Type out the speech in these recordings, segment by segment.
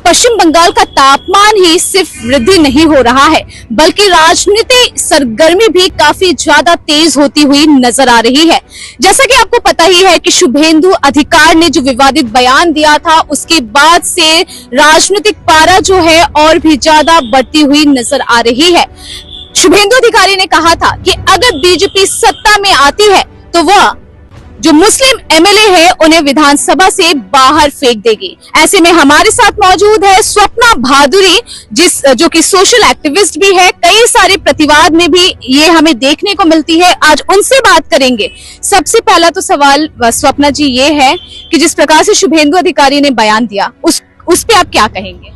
पश्चिम बंगाल का तापमान ही सिर्फ वृद्धि नहीं हो रहा है बल्कि राजनीति सरगर्मी भी काफी ज्यादा तेज होती हुई नजर आ रही है। जैसा कि आपको पता ही है कि शुभेंदु अधिकारी ने जो विवादित बयान दिया था उसके बाद से राजनीतिक पारा जो है और भी ज्यादा बढ़ती हुई नजर आ रही है। शुभेंदु अधिकारी ने कहा था कि अगर बीजेपी सत्ता में आती है तो वह जो मुस्लिम एमएलए है उन्हें विधानसभा से बाहर फेंक देगी। ऐसे में हमारे साथ मौजूद है स्वप्ना भादुरी जो कि सोशल एक्टिविस्ट भी है, कई सारे प्रतिवाद में भी ये हमें देखने को मिलती है। आज उनसे बात करेंगे। सबसे पहला तो सवाल स्वप्ना जी ये है कि जिस प्रकार से शुभेंदु अधिकारी ने बयान दिया उस पे आप क्या कहेंगे?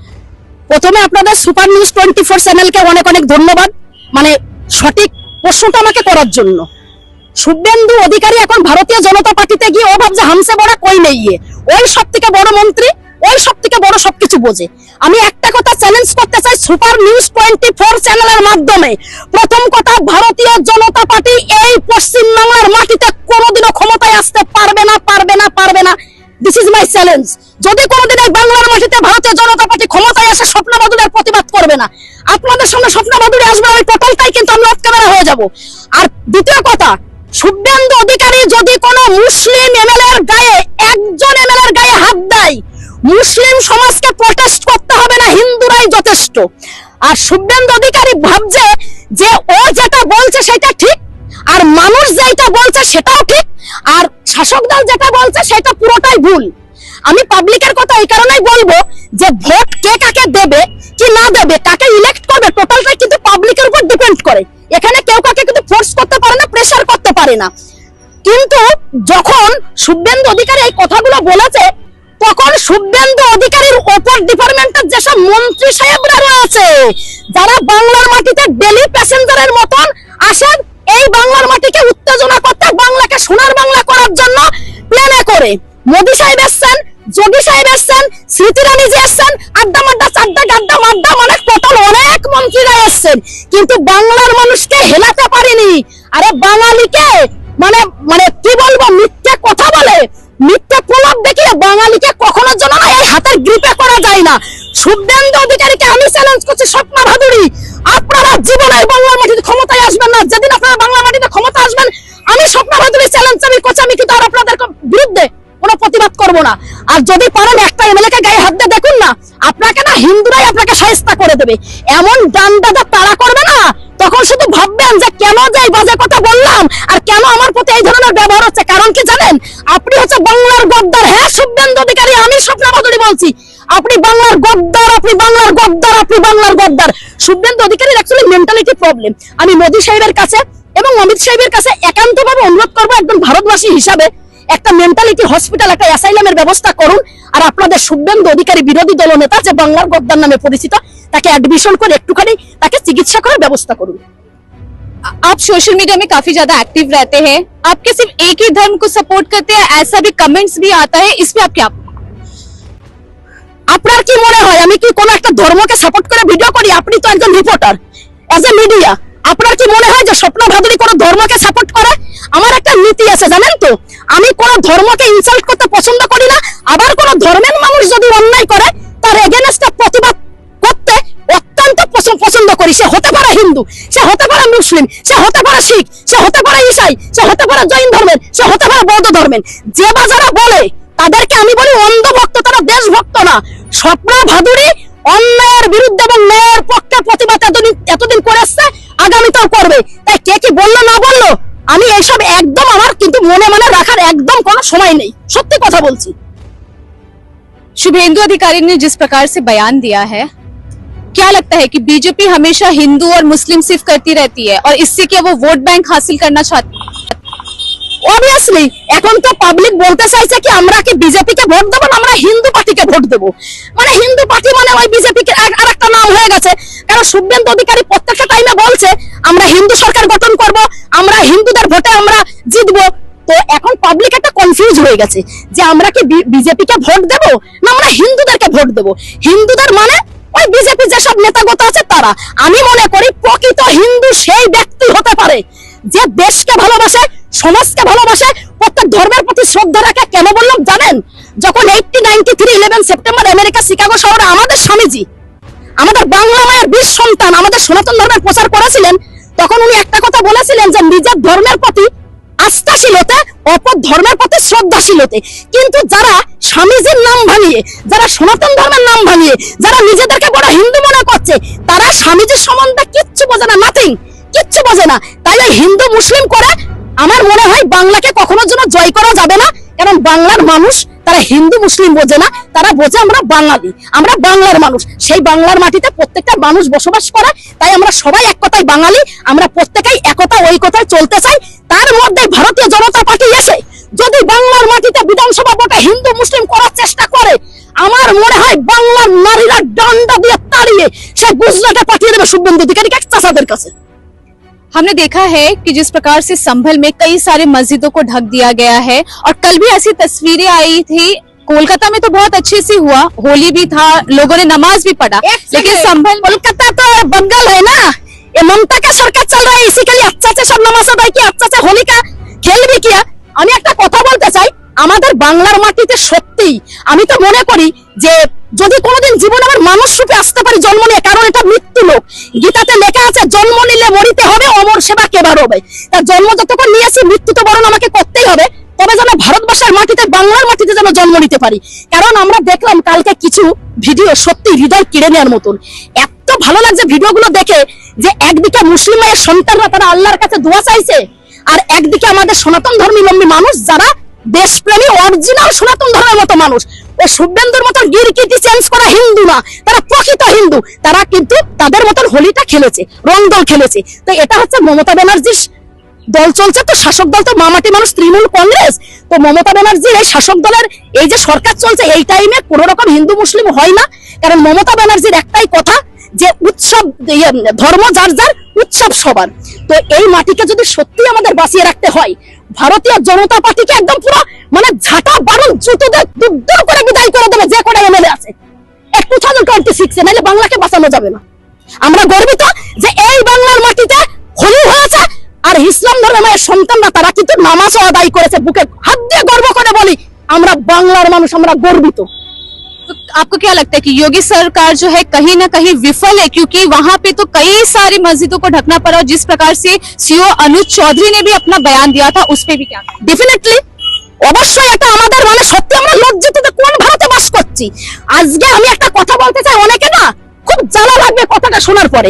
প্রথমে আপনাদের সুপার নিউজ 24 চ্যানেলকে অনেক অনেক ধন্যবাদ মানে সঠিক প্রশ্নটা আমাকে করার জন্য। শুভেন্দু অধিকারী এখন ভারতীয় জনতা পার্টিতে গিয়ে ও ভাবছে হামসে বড় কই নেই, ওই সবথেকে বড় মন্ত্রী, ওই সবথেকে বড় সবকিছু বোঝে। আমি একটা কথা চ্যালেঞ্জ করতে চাই সুপার নিউজ 24 চ্যানেলের মাধ্যমে। প্রথম কথা, ভারতীয় জনতা পার্টি এই পশ্চিম বাংলার মাটিতে কোনোদিনও ক্ষমতায় আসতে পারবে না, পারবে না, পারবে না। This is my challenge. যদি কোনোদিন এই বাংলার মাটিতে ভারতীয় জনতা পার্টি ক্ষমতায় আসে স্বপ্না ভাদুরীর প্রতিবাদ করবে না। আপনাদের সামনে স্বপ্না ভাদুরী আসবে, ওই টোটালটাই কিন্তু আমরা অফ ক্যামেরা হয়ে যাব। আর দ্বিতীয় কথা, শুভেন্দু অধিকারী যদি কোনো মুসলিম এমএলএর গায়ে, একজন এমএলএর গায়ে হাত দেয়, মুসলিম সমাজকে প্রটেস্ট করতে হবে না, হিন্দুরাই যথেষ্ট। আর শুভেন্দু অধিকারী ভাবছে যে ও যেটা বলছে সেটা ঠিক, আর মানুষ যেটা বলছে সেটাও ঠিক, আর শাসক দল যেটা বলছে সেটা পুরোটাই ভুল। আমি পাবলিকের কথা এই কারণেই বলবো যে ভোট কে কাকে দেবে কি না দেবে, কাকে ইলেক্ট করবে, টোটালটাই কিন্তু পাবলিকের উপর ডিপেন্ড করে। এখানে কেউ কাকে কিন্তু ফোর্স করতে পারে না, প্রেসার করতে পারে না। কিন্তু যখন শুভেন্দু অধিকারী এই কথাগুলো বলেছে তখন শুভেন্দু অধিকারীর ওপর ডিপার্টমেন্টের যেসব মন্ত্রী সাহেবরা রয়েছে যারা বাংলার মাটিতে ডেলি প্যাসেঞ্জারের মতন আসেন এই বাংলার মাটিকে উত্তেজনা করতে, বাংলাকে সোনার বাংলা করার জন্য প্ল্যানে করে মোদি সাহেব এসছেন, যোগী সাহেব এসছেন, স্মৃতি ইরানি জি এসছেন, আড্ডা মাড্ডা চাড্ডা গাড্ডা মাড্ডা মানে টোটাল অনেক মন্ত্রীরা এসছেন, কিন্তু বাংলার মানুষকে হেলাতে পারেনি। আরে বাঙালিকে মানে মানে কি বলবো, মিথ্যে কথা বলে, মিথ্যে প্রলাপ দেখিয়ে বাঙালিকে কখনো যেন না এই হাতের গ্রিপে করা যায় না। শুভেন্দু অধিকারীকে আমি চ্যালেঞ্জ করছি, স্বপ্না ভাদুরী আপনারা জীবনের বাংলার মাটিতে ক্ষমতায় আসবেন না। যেদিন আপনারা বাংলার মাটিতে ক্ষমতা আসবেন, আমি স্বপ্না ভাদুরী চ্যালেঞ্জ আমি করছি, আমি কিন্তু আর আপনাদের বিরুদ্ধে কোনো প্রতিবাদ করবো না। আর যদি পারেন একটা এমএলএ কে গায়ে হাত দিয়ে দেখুন না, আপনাকে না হিন্দুরাই আপনাকে শায়েস্তা করে দেবে। এমন ডান দাদা তাড়া করবে না, তখন শুধু ভাববেন যে কেন যে এই বাজে কথা বললাম আর কেন আমার প্রতি এই ধরনের ব্যবহার হচ্ছে। কারণ কি জানেন, আপনি হচ্ছে বাংলার গদ্দার। হ্যাঁ শুভেন্দু অধিকারী, আমি স্বপ্না ভাদুরী বলছি, আপনি বাংলার গদ্দার, আপনি বাংলার গদ্দার, আপনি বাংলার গদ্দার। শুভেন্দু অধিকারীর অ্যাকচুয়ালি মেন্টালিটি প্রবলেম। আমি মোদি সাহেবের কাছে এবং অমিত সাহেবের কাছে একান্তভাবে অনুরোধ করবো, একজন ভারতবাসী হিসাবে একটা মেন্টালিটি হসপিটাল, একটা অ্যাসাইলামের ব্যবস্থা করুন। আর আপনাদের শুভেন্দু অধিকারী বিরোধী দলনেতা যে বাংলার গদ্দার নামে পরিচিত, তাকে এডমিশন করে একটুখানি তাকে চিকিৎসা করার ব্যবস্থা করুন। आप सोशल मीडिया में काफी ज्यादा एक्टिव रहते हैं, आपके सिर्फ एक ही धर्म को सपोर्ट करते हैं ऐसा भी कमेंट्स भी आता है, इस पे आप क्या? আপনার কি মনে হয় আমি কি কোনো একটা ধর্মকে সাপোর্ট করে ভিডিও করি? আপনি তো একজন রিপোর্টার, এজ এ মিডিয়া, আপনার কি মনে হয় যে স্বপ্না ভাদুরী কোনো ধর্মকে সাপোর্ট করে? আমার একটা নীতি আছে জানেন তো, আমি কোনো ধর্মকে ইনসাল্ট করতে পছন্দ করি না। আবার কোনো ধর্মের মানুষ যদি অন্যায় করে তার এগেনস্টে প্রতিবাদ করতে অত্যন্ত পছন্দ করি। সে হতে পারে হিন্দু, সে হতে পারে মুসলিম, সে হতে পারে শিখ, সে হতে পারে ঈসাই, সে হতে পারে জৈন ধর্মের, সে হতে পারে বৌদ্ধ ধর্মের। যে বা যারা বলে তাদেরকে আমি বলি অন্ধভক্ত, তারা দেশভক্ত না। স্বপ্না ভাদুরী অন্যায়ের বিরুদ্ধে এবং ন্যায়ের পক্ষে প্রতিবাদ এতদিন করে আসছে, আগামীতেও করবে। তাই কে কি বললো না বললো আমি এইসব একদম আমার কিন্তু মনে মনে রাখার একদম কোনো সময় নেই, সত্যি কথা বলছি। शुभेंदु अधिकारी ने जिस प्रकार से बयान दिया है, क्या लगता है कि बीजेपी हमेशा हिंदू और मुस्लिम सिर्फ करती रहती है और इससे क्या वो वोट बैंक हासिल करना चाहती है? অবভিয়াসলি এখন তো পাবলিক বলতে চাইছে কি আমরা কি বিজেপি কে ভোট দেবো না আমরা হিন্দু পার্টিকে ভোট দেবো। মানে হিন্দু পার্টি মানে ওই বিজেপি কে আর একটা নাম হয়ে গেছে। কারণ শুভেন্দু অধিকারী প্রত্যেকটা টাইমে বলছে আমরা হিন্দু সরকার গঠন করব, আমরা হিন্দুদের ভোটে আমরা জিতবো। তো এখন পাবলিক একটা কনফিউজ হয়ে গেছে যে আমরা কি বিজেপি কে ভোট দেবো না আমরা হিন্দুদেরকে ভোট দেবো। হিন্দুদের মানে ওই বিজেপি যেসব নেতাগত আছে তারা। আমি মনে করি প্রকৃত হিন্দু সেই ব্যক্তি হতে পারে যে দেশকে ভালোবাসে, সমাজকে ভালোবাসে, প্রত্যেক ধর্মের প্রতি শ্রদ্ধা রাখে। কেন বললাম জানেন? যখন 11 সেপ্টেম্বর আমেরিকা শিকাগো শহরে আমাদের স্বামীজি, আমাদের বাংলা মায়ের 20 সন্তান আমাদের সনাতন ধর্মের প্রচার করেছিলেন, তখন উনি একটা কথা বলেছিলেন যে নিজের ধর্মের প্রতি আস্থাশীল হতে, অপর ধর্মের প্রতি শ্রদ্ধাশীল হতে। কিন্তু যারা স্বামীজির নাম ভাঙিয়ে, যারা সনাতন ধর্মের নাম ভাঙিয়ে, যারা নিজেদেরকে বড় হিন্দু মনে করছে, তারা স্বামীজির সম্বন্ধে কিচ্ছু বোঝে না, নাথিং, কিচ্ছু বোঝে না। তাই ওই হিন্দু মুসলিম করে আমার মনে হয় বাংলাকে কখনো যেন জয় করা যাবে না। কারণ বাংলার মানুষ তারা হিন্দু মুসলিম বোঝে না, তারা বোঝে আমরা বাঙালি, আমরা বাংলার মানুষ। সেই বাংলার মাটিতে প্রত্যেকটা মানুষ বসবাস করে, তাই আমরা সবাই এক কথায় বাঙালি। আমরা প্রত্যেকেই একতা ঐকতায় চলতে চাই। তার মধ্যে ভারতীয় জনতা পার্টি এসে যদি বাংলার মাটিতে বিধানসভা ভোটে হিন্দু মুসলিম করার চেষ্টা করে, আমার মনে হয় বাংলার নারীরা ডান্ডা দিয়ে তাড়িয়ে সে গুজরাটে পাঠিয়ে দেবে শুভেন্দু অধিকারী চাচাদের কাছে। हमने देखा है कि जिस प्रकार से संभल में कई सारे मस्जिदों को ढक दिया गया है और कल भी ऐसी तस्वीरें आई थी। कोलकाता में तो बहुत अच्छे से हुआ, होली भी था, लोगों ने नमाज भी पढ़ा, लेकिन संभल कोलकाता तो बंगाल है ना, ये ममता का सरकार चल रहा है, इसी के लिए अच्छा से सब नमाज अदा किया, अच्छा से होली का खेल भी किया। আমি একটা কথা বলতে চাই, আমাদের বাংলার মাটিতে সত্যি আমি তো মনে করি যে যদি কোনোদিন জীবনে আমার মানুষ রূপে আসতে পারি জন্ম নিয়ে, কারণ এটা মৃত্যু লোক। গীতাতে লেখা আছে জন্ম নিলে মরিতে হবে, অমর সেবা কেবার হবে। তার জন্ম যতক্ষণ নিয়েছি, মৃত্যু তো বরণ আমাকে করতেই হবে। তবে যেন ভারতবর্ষের মাটিতে, বাংলার মাটিতে যেন জন্ম নিতে পারি। কারণ আমরা দেখলাম কালকে কিছু ভিডিও সত্যি হৃদয় কেড়ে নেওয়ার মতন। এত ভালো লাগছে ভিডিওগুলো দেখে যে একদিকে মুসলিম মায়ের সন্তানরা তারা আল্লাহর কাছে দোয়া চাইছে, আর একদিকে আমাদের সনাতন ধর্মী মানুষ যারা দেশপ্রেমী অরিজিনাল সনাতন ধর্মের মতো মানুষ, ও শুভেন্দুর মতো গিরগিটি চেঞ্জ করা হিন্দু না, তারা প্রকৃত হিন্দু। তারা কিন্তু তাদের মতন হোলিটা খেলেছে, রং দল খেলেছে। তো এটা হচ্ছে মমতা ব্যানার্জির দল চলছে, তো শাসক দল তো মামাটি মানুষ তৃণমূল কংগ্রেস। তো মমতা ব্যানার্জির এই শাসক দলের এই যে সরকার চলছে, এই টাইমে কোন রকম হিন্দু মুসলিম হয় না। কারণ মমতা ব্যানার্জির একটাই কথা যে উৎসব ধর্ম যার যার, উৎসব সবার। তো এই মাটিকে যদি সত্যি আমাদের বাঁচিয়ে রাখতে হয়, ভারতীয় জনতা পার্টিকে একদম পুরো মানে ঝাঁটা বারণ জুতোদের দুর্দর করে বিদায় করে দেবে যে কটা এমএলএ আছে 2026-এ, নাহলে বাংলাকে বাঁচানো যাবে না। আমরা গর্বিত যে এই বাংলার মাটিতে হোলি হয়েছে, আর ইসলাম ধর্মের সন্তানরা তারা কিন্তু নামাজও আদায় করেছে। বুকে হাত দিয়ে গর্ব করে বলি আমরা বাংলার মানুষ, আমরা গর্বিত। तो आपको क्या लगता है कि योगी सरकार जो है कहीं ना कहीं विफल है, क्योंकि वहां पे तो कई सारी मस्जिदों को ढकना पड़ा और जिस प्रकार से सीओ अनुज चौधरी ने भी अपना बयान दिया था, उस पे भी क्या? ডেফিনেটলি অবশ্যই এটা আমাদের মানে সত্যি আমরা লজ্জিত যে কোন ভারতে বাস করছি। আজকে আমি একটা কথা বলতে চাই, অনেকে না খুব জ্বালা লাগবে কথাটা শোনার পরে।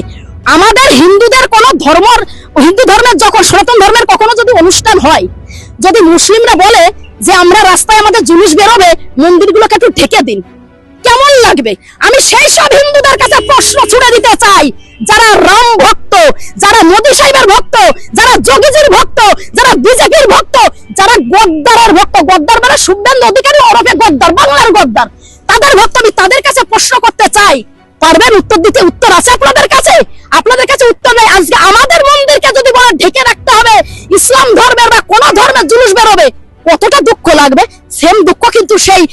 আমাদের হিন্দুদের কোন ধর্মের, হিন্দু ধর্মের যখন সনাতন ধর্মের কখনো যদি অনুষ্ঠান হয়, যদি মুসলিমরা বলে যে আমরা রাস্তায় আমাদের জুলুস বেরোবে, মন্দিরগুলোকে একটু ঢেকে দিন, কেমন লাগবে? আমি সেই সব হিন্দুদের কাছে প্রশ্ন ছুড়ে দিতে চাই যারা রাম ভক্ত, যারা মোদী সাহেবের ভক্ত, যারা যোগীজির ভক্ত, যারা বিজেপির ভক্ত, যারা গদ্দারের ভক্ত, গদ্দার মানে শুভেন্দু অধিকারী ওরফে গদ্দার, বাংলার গদ্দার, তাদের ভক্ত। আমি তাদের কাছে প্রশ্ন করতে চাই, পারবেন উত্তর দিতে? উত্তর আছে আপনাদের কাছে? আপনাদের কাছে উত্তর নেই। আজকে আমাদের মন্দিরকে যদি বলে ঢেকে রাখতে হবে, ইসলাম ধর্মের বা কোন ধর্মের জুলুস বেরোবে, কতটা দুঃখ লাগবে। সেম দুঃখ কিন্তু সেই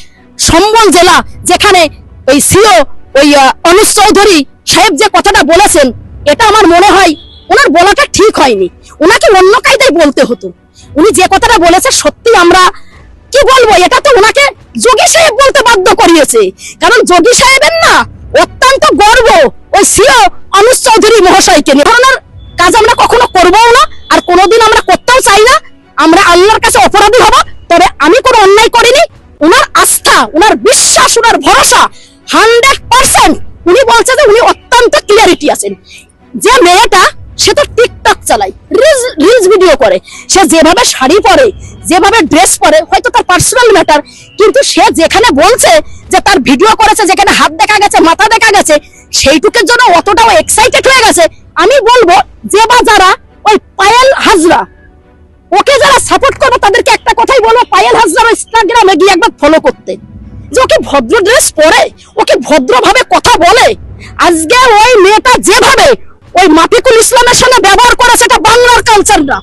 সম্বল জেলা যেখানে ওই সিও ওই অনুজ চৌধুরী সাহেব যে কথাটা বলেছেন, এটা আমার মনে হয় ওনার বলাটা ঠিক হয়নি, ওনাকে অন্য কায়দায় বলতে হতো। উনি যে কথাটা বলেছে সত্যি আমরা কি বলবো, এটা তো ওনাকে যোগী সাহেব বলতে বাধ্য করিয়েছে। কারণ যোগী সাহেবের না অত্যন্ত গর্ব ওই সিও অনুজ চৌধুরী মহাশয়কে নিয়ে। ধরনের কাজ আমরা কখনো করবও না, আর কোনোদিন আমরা করতেও চাই না। আমরা আল্লাহর কাছে অপরাধী হব। তবে আমি কোনো অন্যায় করিনি। উনার আস্থা, উনার বিশ্বাস, উনার ভরসা 100%। উনি বলছে যে উনি অত্যন্ত ক্লিয়ারিটি আছেন। যে মেয়েটা সে তো টিকটক চালায়, রিলস ভিডিও করে, সে যেভাবে শাড়ি পরে, যেভাবে ড্রেস পরে, হয়তো তার পার্সোনাল ম্যাটার, কিন্তু সে যেখানে বলছে যে তার ভিডিও করেছে, যেখানে হাত দেখা গেছে, মাথা দেখা গেছে, সেইটুকুর জন্য অতটাও এক্সাইটেড হয়ে গেছে। আমি বলবো যে বা যারা ওই পায়েল হাজরা, ওকে যারা সাপোর্ট করবে তাদেরকে একটা কথাই বলবো, পায়েল হাজরার ইনস্টাগ্রামে গিয়ে একবার ফলো করতে, যে ওকে ভদ্র ড্রেস পরে, ওকে ভদ্রভাবে কথা বলে। আজকে ওই মেয়েটা যেভাবে ওই মাফিকুল ইসলামের সঙ্গে ব্যবহার করে, সেটা বাংলার কালচার না।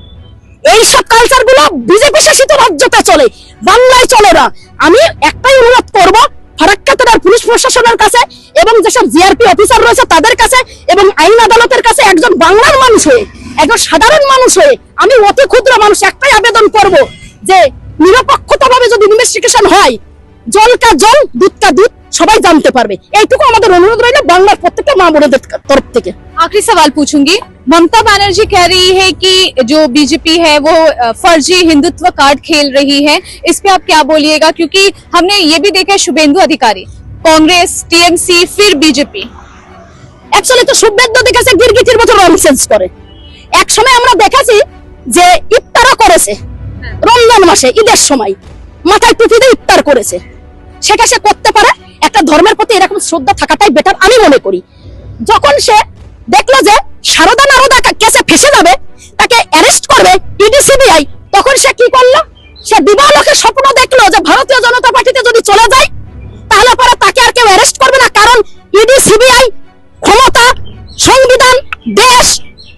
এইসব কালচার গুলো বিজেপি শাসিত রাজ্যতে চলে, বাংলায় চলে না। আমি একটাই অনুরোধ করব ফারাক্কা থানার পুলিশ প্রশাসনের কাছে এবং যেসব জিআরপি অফিসার রয়েছে তাদের কাছে এবং আইন আদালতের কাছে, একজন বাংলার মানুষ হয়ে একজন সাধারণ মানুষ হয়ে আমি অতি ক্ষুদ্র মানুষ একটাই আবেদন করব যে নিরপেক্ষতাভাবে যদি ইনভেস্টিগেশন হয়, জল কা জল দুধ কা দুধ সবাই জানতে পারবে। এইটুকু আমাদের অনুরোধ রইল বাংলার প্রত্যেকটা মা বোনদের তরফ থেকে। आखिरी सवाल पूछूंगी, ममता बनर्जी कह रही है कि जो बीजेपी है वो फर्जी हिंदुत्व कार्ड खेल रही है, इस पे आप क्या बोलिएगा? क्योंकि हमने ये भी देखा है शुभेंदु अधिकारी, कांग्रेस, टीएमसी, फिर बीजेपी। অ্যাকচুয়ালি তো শুভেন্দু দেখেছে গিরগিটির মতো ননসেন্স করে। এক সময় আমরা দেখেছি যে ইফতারও করেছে রমজান মাসে, ঈদের সময় মাথায় টুপি দিয়ে ইফতার করেছে। সেটা সে করতে পারে, একটা ধর্মের প্রতি এরকম শ্রদ্ধা থাকাটাই বেটার আমি মনে করি। যখন সে দেখলো যে সারদা নারদা কেসে ফেসে যাবে, তাকে অ্যারেস্ট করবে ইডি সিবিআই, তখন সে কি করলো? সে দিবালোকে স্বপ্ন দেখলো যে ভারতীয় জনতা পার্টিতে যদি চলে যায় তাহলে পরে তাকে আর কেউ অ্যারেস্ট করবে না, কারণ ইডি সিবিআই ক্ষমতা, সংবিধান, দেশ,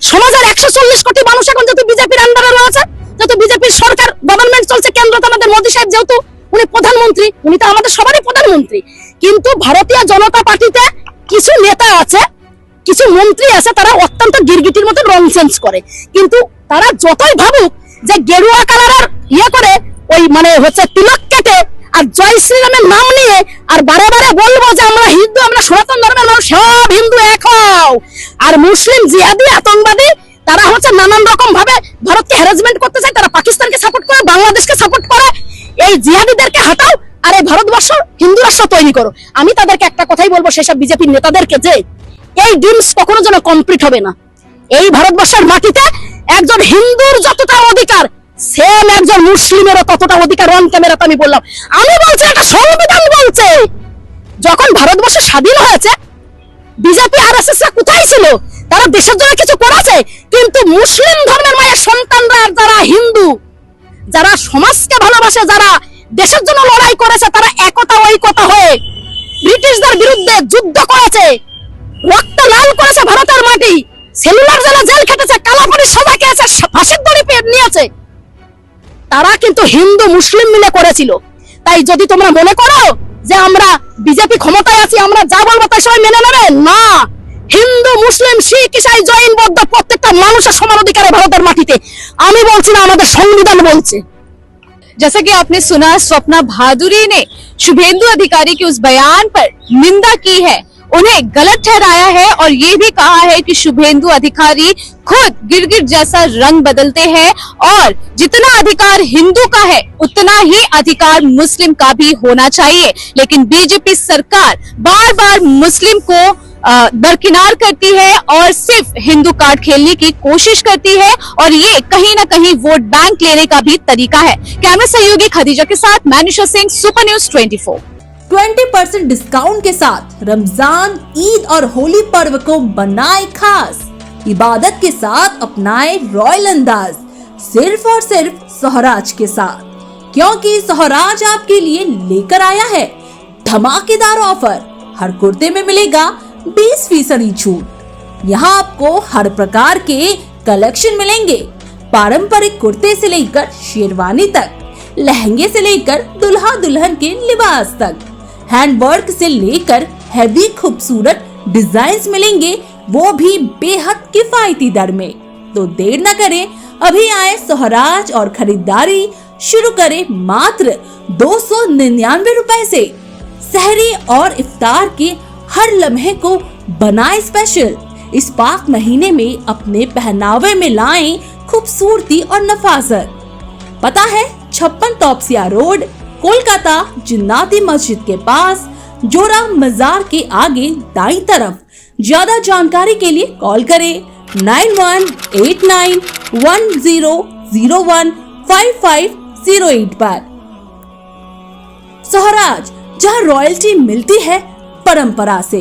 সমাজের 140 কোটি মানুষ এখন যেহেতু বিজেপির আন্ডারে রয়েছে, যেহেতু বিজেপির সরকার গভর্নমেন্ট চলছে, কেন্দ্রতে আমাদের মোদী সাহেব যেহেতু উনি প্রধানমন্ত্রী, উনি তো আমাদের সবারই প্রধানমন্ত্রী। কিন্তু ভারতীয় জনতা পার্টিতে কিছু নেতা আছে, কিছু মন্ত্রী আছে, তারা অত্যন্ত গিরগিটির মতো ননসেন্স করে। কিন্তু তারা যতই ভাবুক যে গেরুয়া কালারের করে ওই মানে হচ্ছে তিলক কেটে আর জয় শ্রীরামের নাম নিয়ে আর বারে বারে বলবো যে আমরা হিন্দু, আমরা সনাতন ধর্মের মানুষ, সব হিন্দু এক হও। আর মুসলিম জিহাদি আতঙ্কবাদী তারা হচ্ছে নানান রকম ভাবে ভারতকে হ্যারাসমেন্ট করতে চায়, তারা পাকিস্তানকে সাপোর্ট করে, বাংলাদেশকে সাপোর্ট করে। এই জিহাদিদেরকে হাঁটাও আর এই ভারতবর্ষ হিন্দু রাষ্ট্র তৈরি করো। আমি তাদেরকে একটা কথাই বলবো, সেসব বিজেপির নেতাদেরকে, যে এই ড্রিমস কখনো যেন কমপ্লিট হবে না। এই ভারতবর্ষের মাটিতে একজন হিন্দুর যতটা অধিকার, সেম একজন মুসলিমেরও ততটা অধিকার। অন ক্যামেরাতে আমি বললাম, আমি বলছি এটা সংবিধান বলছে। যখন ভারতবর্ষ স্বাধীন হয়েছে, বিজেপি আরএসএস রা কোথায় ছিল? তারা দেশের জন্য কিছু করেছে, কিন্তু মুসলিম ধর্মের মায়ের সন্তানরা, যারা হিন্দু, যারা সমাজকে ভালোবাসে, যারা দেশের জন্য লড়াই করেছে, তারা একতা ঐকতা হয়ে ব্রিটিশদের বিরুদ্ধে যুদ্ধ করেছে, রক্ত লাল করেছে ভারতের মাটি, সেলুলার জেল খেটেছে, কালাপানির সাজা খেয়েছে, ফাঁসির দড়ি নিয়েছে। তারা কিন্তু হিন্দু মুসলিম মিলে করেছিল। তাই যদি তোমরা মনে করো যে আমরা বিজেপি ক্ষমতায় আছি, আমরা যা বলবো তাই সবাই মেনে নেবে, না। হিন্দু, মুসলিম, শিখ, ইসাই, জৈন, বৌদ্ধ প্রত্যেকটা মানুষের সমান অধিকার ভারতের মাটিতে। আমি বলছি না, আমাদের সংবিধান বলছে। जैसा कि आपने सुना, स्वप्ना भादुरी ने शुभेंदु अधिकारी के उस बयान पर निंदा की है, उन्हें गलत ठहराया है और ये भी कहा है कि शुभेंदु अधिकारी खुद गिरगिट जैसा रंग बदलते हैं और जितना अधिकार हिंदू का है उतना ही अधिकार मुस्लिम का भी होना चाहिए। लेकिन बीजेपी सरकार बार बार मुस्लिम को दरकिनार करती है और सिर्फ हिंदू कार्ड खेलने की कोशिश करती है और ये कहीं ना कहीं वोट बैंक लेने का भी तरीका है। कैमरा सहयोगी खदीजा के साथ मैं Nisha Singh, super news 24। 20% discount के साथ रमजान, ईद और होली पर्व को बनाए खास। इबादत के साथ अपनाए रॉयल अंदाज, सिर्फ और सिर्फ सोहराज के साथ, क्योंकि सोहराज आपके लिए लेकर आया है धमाकेदार ऑफर। हर कुर्ते में मिलेगा 20% छूट। यहाँ आपको हर प्रकार के कलेक्शन मिलेंगे, पारंपरिक कुर्ते से लेकर शेरवानी तक, लहंगे से लेकर दुल्हा दुल्हन के लिबास तक, हैंडवर्क से लेकर हैवी खूबसूरत डिजाइन्स मिलेंगे, वो भी बेहद किफायती दर में। तो देर न करें, अभी आए सोहराज और खरीदारी शुरू करें मात्र 299 रुपए से। सहरी और इफ्तार के हर लम्हे को बनाए स्पेशल। इस पाक महीने में अपने पहनावे में लाएं खूबसूरती और नफासत। पता है 56 तौबसिया रोड, कोलकाता, जिन्नाती मस्जिद के पास, जोरा मजार के आगे दाईं तरफ। ज्यादा जानकारी के लिए कॉल करें 918910015508 पर। सोहराज, जहां रॉयल्टी मिलती है परंपरा से।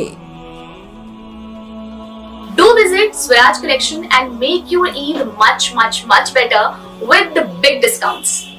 Do visit Swaraj Collection and make your Eid much better with the big discounts.